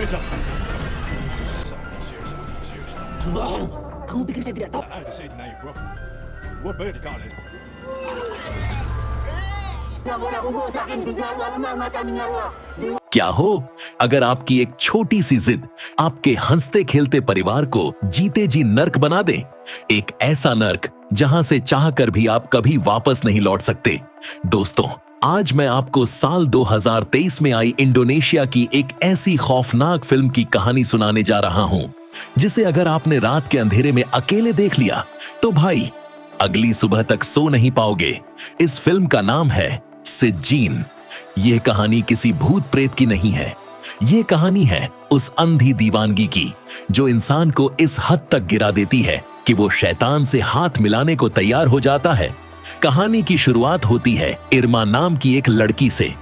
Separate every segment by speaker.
Speaker 1: Wait up.
Speaker 2: Bohong, kamu pikir saya tidak tahu?
Speaker 1: I had to say it now, bro. What bird you got it?
Speaker 3: क्या हो अगर आपकी एक छोटी सी जिद आपके हंसते खेलते परिवार को जीते जी नर्क बना दे। एक ऐसा नर्क जहां से चाहकर भी आप कभी वापस नहीं लौट सकते। दोस्तों, आज मैं आपको साल 2023 में आई इंडोनेशिया की एक ऐसी खौफनाक फिल्म की कहानी सुनाने जा रहा हूं, जिसे अगर आपने रात के अंधेरे में अकेले देख लिया तो भाई अगली सुबह तक सो नहीं पाओगे। इस फिल्म का नाम है सिज्जीन। यह कहानी किसी भूत प्रेत की नहीं है। यह कहानी है उस अंधी दीवानगी की जो इंसान को इस हद तक गिरा देती है कि वो शैतान से हाथ मिलाने को तैयार हो जाता है। कहानी की शुरुआत होती है इरमा नाम की एक लड़की से।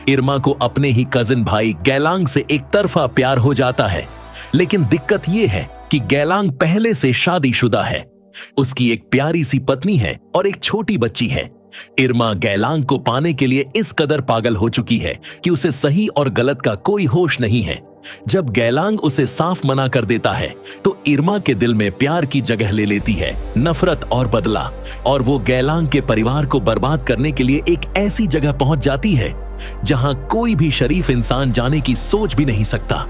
Speaker 3: इरमा को अपने ही कजिन भाई गैलांग से एक तरफा प्यार हो जाता है, लेकिन दिक्कत यह है कि गैलांग पहले से शादीशुदा है। उसकी एक प्यारी सी पत्नी है और एक छोटी बच्ची है। इरमा गैलांग को पाने के लिए इस कदर पागल हो चुकी है कि उसे सही और गलत का कोई होश नहीं है। जब गैलांग उसे साफ मना कर देता है तो इरमा के दिल में प्यार की जगह ले लेती है नफरत और बदला, और वो गैलांग के परिवार को बर्बाद करने के लिए एक ऐसी जगह पहुंच जाती है जहां कोई भी शरीफ इंसान जाने की सोच भी नहीं सकता।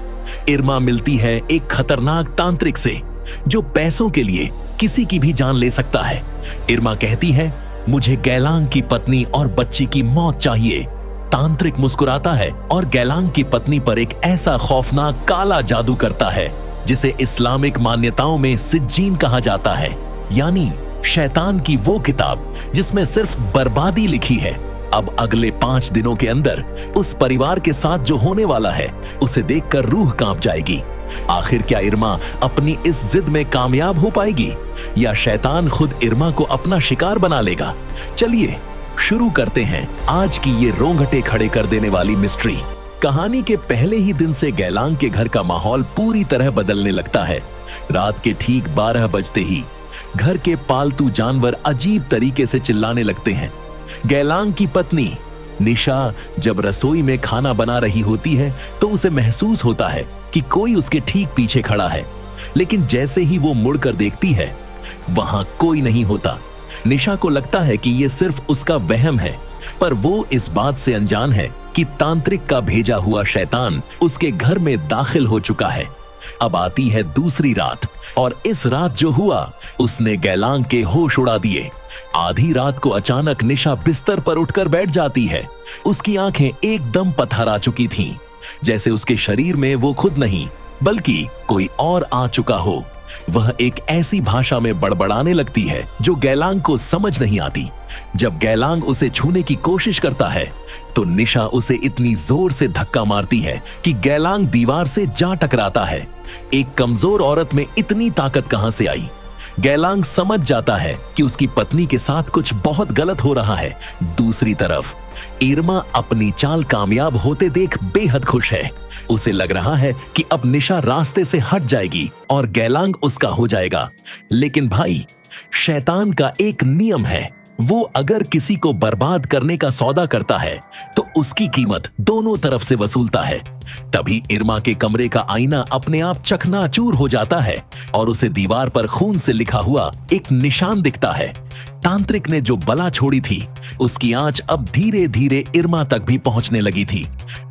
Speaker 3: इरमा मिलती है एक खतरनाक तांत्रिक से जो पैसों के लिए किसी की भी जान ले सकता है। इरमा कहती है, मुझे गैलांग की पत्नी और बच्ची की मौत चाहिए। तांत्रिक मुस्कुराता है और गैलांग की पत्नी पर एक ऐसा खौफनाक काला जादू करता है जिसे इस्लामिक मान्यताओं में सिज्जीन कहा जाता है, यानी शैतान की वो किताब जिसमें सिर्फ बर्बादी लिखी है। अब अगले 5 दिनों के अंदर उस परिवार के साथ जो होने वाला है उसे देखकर रूह कांप जाएगी। आखिर क्या इरमा अपनी इस जिद में कामयाब हो पाएगी या शैतान खुद इरमा को अपना शिकार बना लेगा? चलिए शुरू करते हैं आज की ये रोंगटे खड़े कर देने वाली मिस्ट्री। कहानी के पहले ही दिन से गैलांग के घर का माहौल पूरी तरह बदलने लगता है। रात के ठीक 12 बजते ही घर के पालतू जानवर अजीब तरीके से चिल्लाने लगते हैं। गैलांग की पत्नी निशा जब रसोई में खाना बना रही होती है तो उसे महसूस होता है कि कोई उसके ठीक पीछे खड़ा है, लेकिन जैसे ही वो मुड़कर देखती है वहां कोई नहीं होता। निशा को लगता है कि ये सिर्फ उसका वहम है, पर वो इस बात से अनजान है कि तांत्रिक का भेजा हुआ शैतान उसके घर में दाखिल हो चुका है। अब आती है दूसरी रात, और इस रात जो हुआ उसने गैलांग के होश उड़ा दिए। आधी रात को अचानक निशा बिस्तर पर उठकर बैठ जाती है। उसकी आंखें एकदम पत्थरा चुकी थीं, जैसे उसके शरीर में वो खुद नहीं बल्कि कोई और आ चुका हो। वह एक ऐसी भाषा में बड़बड़ाने लगती है जो गैलांग को समझ नहीं आती। जब गैलांग उसे छूने की कोशिश करता है तो निशा उसे इतनी जोर से धक्का मारती है कि गैलांग दीवार से जा टकराता है। एक कमजोर औरत में इतनी ताकत कहां से आई? गैलांग समझ जाता है कि उसकी पत्नी के साथ कुछ बहुत गलत हो रहा है। दूसरी तरफ इरमा अपनी चाल कामयाब होते देख बेहद खुश है। उसे लग रहा है कि अब निशा रास्ते से हट जाएगी और गैलांग उसका हो जाएगा। लेकिन भाई, शैतान का एक नियम है, वो अगर किसी को बर्बाद करने का सौदा करता है तो उसकी कीमत दोनों तरफ से वसूलता है। तभी इरमा के कमरे का आईना अपने आप चकनाचूर हो जाता है और उसे दीवार पर खून से लिखा हुआ एक निशान दिखता है। तांत्रिक ने जो बला छोड़ी थी उसकी आंच अब धीरे धीरे इरमा तक भी पहुंचने लगी थी।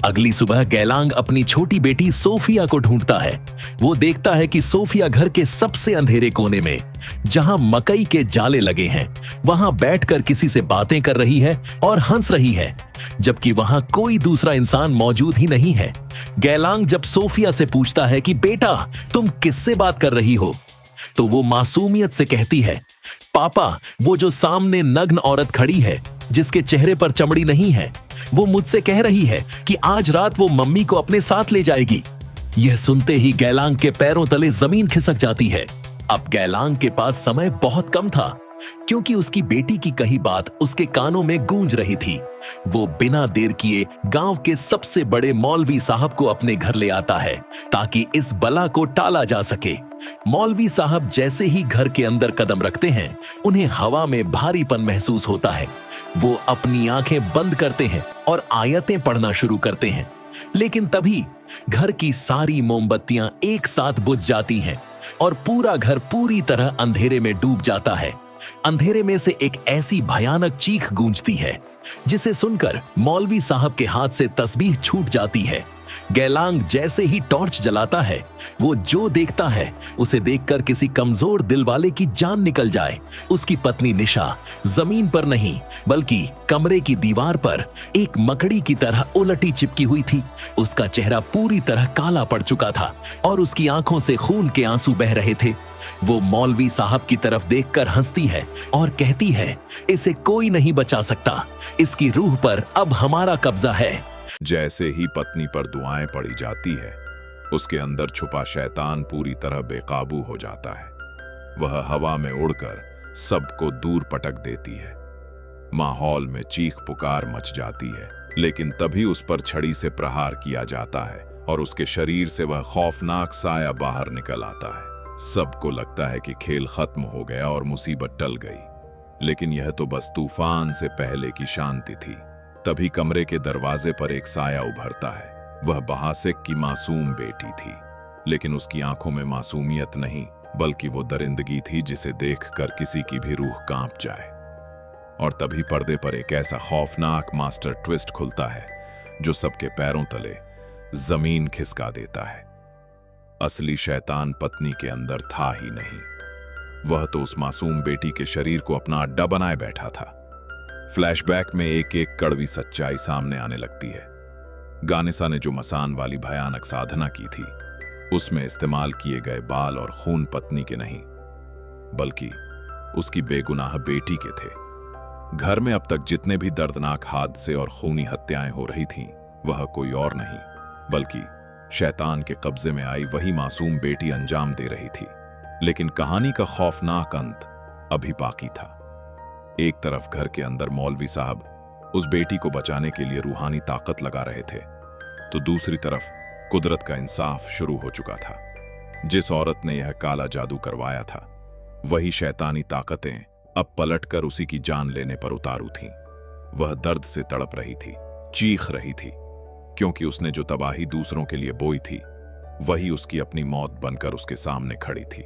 Speaker 3: अगली सुबह गैलांग अपनी छोटी बेटी सोफिया को ढूंढता है। वो देखता है कि सोफिया घर के सबसे अंधेरे कोने में, जहां मकई के जाले लगे हैं, वहां बैठकर किसी से बातें कर रही है और हंस रही है, जबकि वहां कोई दूसरा इंसान मौजूद ही नहीं है। गैलांग जब सोफिया से पूछता है कि बेटा तुम किससे बात कर रही हो, तो वो मासूमियत से कहती है, पापा वो जो सामने नग्न औरत खड़ी है जिसके चेहरे पर चमड़ी नहीं है, वो मुझसे कह रही है कि आज रात वो मम्मी को अपने साथ ले जाएगी। यह सुनते ही गैलांग के पैरों तले जमीन खिसक जाती है। अब गैलांग के पास समय बहुत कम था, क्योंकि उसकी बेटी की कही बात उसके कानों में गूंज रही थी। वो बिना देर किए गांव के सबसे बड़े मौलवी साहब को अपने घर ले आता है ताकि इस बला को टाला जा सके। मौलवी साहब जैसे ही घर के अंदर कदम रखते हैं उन्हें हवा में भारीपन महसूस होता है। वो अपनी आंखें बंद करते हैं और आयतें पढ़ना शुरू करते हैं। लेकिन तभी घर की सारी मोमबत्तियां एक साथ बुझ जाती हैं और पूरा घर पूरी तरह अंधेरे में डूब जाता है। अंधेरे में से एक ऐसी भयानक चीख गूंजती है जिसे सुनकर मौलवी साहब के हाथ से तस्बीह छूट जाती है। गैलांग जैसे ही टॉर्च जलाता है, वो जो देखता है उसे देखकर किसी कमजोर दिल वाले की जान निकल जाए। उसकी पत्नी निशा जमीन पर नहीं बल्कि कमरे की दीवार पर एक मकड़ी की तरह उलटी चिपकी हुई थी। उसका चेहरा पूरी तरह काला पड़ चुका था और उसकी आंखों से खून के आंसू बह रहे थे। वो मौलवी साहब की तरफ देखकर हंसती है और कहती है, इसे कोई नहीं बचा सकता, इसकी रूह पर अब हमारा कब्जा है।
Speaker 4: जैसे ही पत्नी पर दुआएं पड़ी जाती है, उसके अंदर छुपा शैतान पूरी तरह बेकाबू हो जाता है। वह हवा में उड़कर सबको दूर पटक देती है। माहौल में चीख पुकार मच जाती है, लेकिन तभी उस पर छड़ी से प्रहार किया जाता है और उसके शरीर से वह खौफनाक साया बाहर निकल आता है। सबको लगता है कि खेल खत्म हो गया और मुसीबत टल गई, लेकिन यह तो बस तूफान से पहले की शांति थी। तभी कमरे के दरवाजे पर एक साया उभरता है। वह बहासिक की मासूम बेटी थी, लेकिन उसकी आंखों में मासूमियत नहीं बल्कि वो दरिंदगी थी जिसे देखकर किसी की भी रूह कांप जाए। और तभी पर्दे पर एक ऐसा खौफनाक मास्टर ट्विस्ट खुलता है जो सबके पैरों तले जमीन खिसका देता है। असली शैतान पत्नी के अंदर था ही नहीं, वह तो उस मासूम बेटी के शरीर को अपना अड्डा बनाए बैठा था। फ्लैशबैक में एक एक कड़वी सच्चाई सामने आने लगती है। गानेसा ने जो मसान वाली भयानक साधना की थी, उसमें इस्तेमाल किए गए बाल और खून पत्नी के नहीं बल्कि उसकी बेगुनाह बेटी के थे। घर में अब तक जितने भी दर्दनाक हादसे और खूनी हत्याएं हो रही थीं, वह कोई और नहीं बल्कि शैतान के कब्जे में आई वही मासूम बेटी अंजाम दे रही थी। लेकिन कहानी का खौफनाक अंत अभी बाकी था। एक तरफ घर के अंदर मौलवी साहब उस बेटी को बचाने के लिए रूहानी ताकत लगा रहे थे, तो दूसरी तरफ कुदरत का इंसाफ शुरू हो चुका था। जिस औरत ने यह काला जादू करवाया था, वही शैतानी ताकतें अब पलटकर उसी की जान लेने पर उतारू थीं। वह दर्द से तड़प रही थी, चीख रही थी, क्योंकि उसने जो तबाही दूसरों के लिए बोई थी, वही उसकी अपनी मौत बनकर उसके सामने खड़ी थी।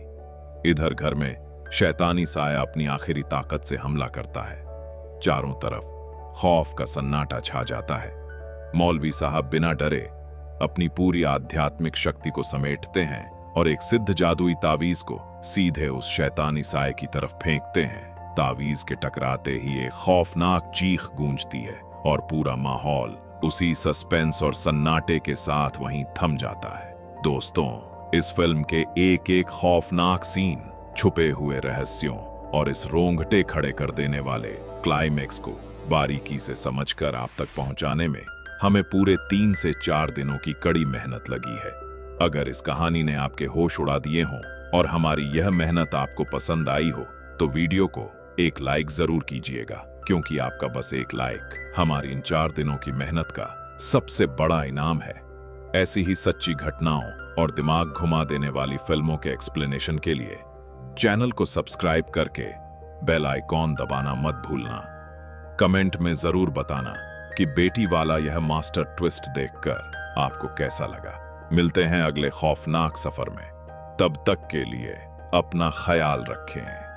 Speaker 4: इधर घर में शैतानी साया अपनी आखिरी ताकत से हमला करता है। चारों तरफ खौफ का सन्नाटा छा जाता है। मौलवी साहब बिना डरे अपनी पूरी आध्यात्मिक शक्ति को समेटते हैं और एक सिद्ध जादुई तावीज को सीधे उस शैतानी साए की तरफ फेंकते हैं। तावीज के टकराते ही एक खौफनाक चीख गूंजती है और पूरा माहौल उसी सस्पेंस और सन्नाटे के साथ वहीं थम जाता है। दोस्तों, इस फिल्म के एक एक खौफनाक सीन, छुपे हुए रहस्यों और इस रोंगटे खड़े कर देने वाले क्लाइमेक्स को बारीकी से समझकर आप तक पहुंचाने में हमें पूरे 3 से 4 दिनों की कड़ी मेहनत लगी है। अगर इस कहानी ने आपके होश उड़ा दिए हों और हमारी यह मेहनत आपको पसंद आई हो, तो वीडियो को एक लाइक जरूर कीजिएगा, क्योंकि आपका बस एक लाइक हमारी इन 4 दिनों की मेहनत का सबसे बड़ा इनाम है। ऐसी ही सच्ची घटनाओं और दिमाग घुमा देने वाली फिल्मों के एक्सप्लेनेशन के लिए चैनल को सब्सक्राइब करके बेल आइकॉन दबाना मत भूलना। कमेंट में जरूर बताना कि बेटी वाला यह मास्टर ट्विस्ट देखकर आपको कैसा लगा। मिलते हैं अगले खौफनाक सफर में, तब तक के लिए अपना ख्याल रखें।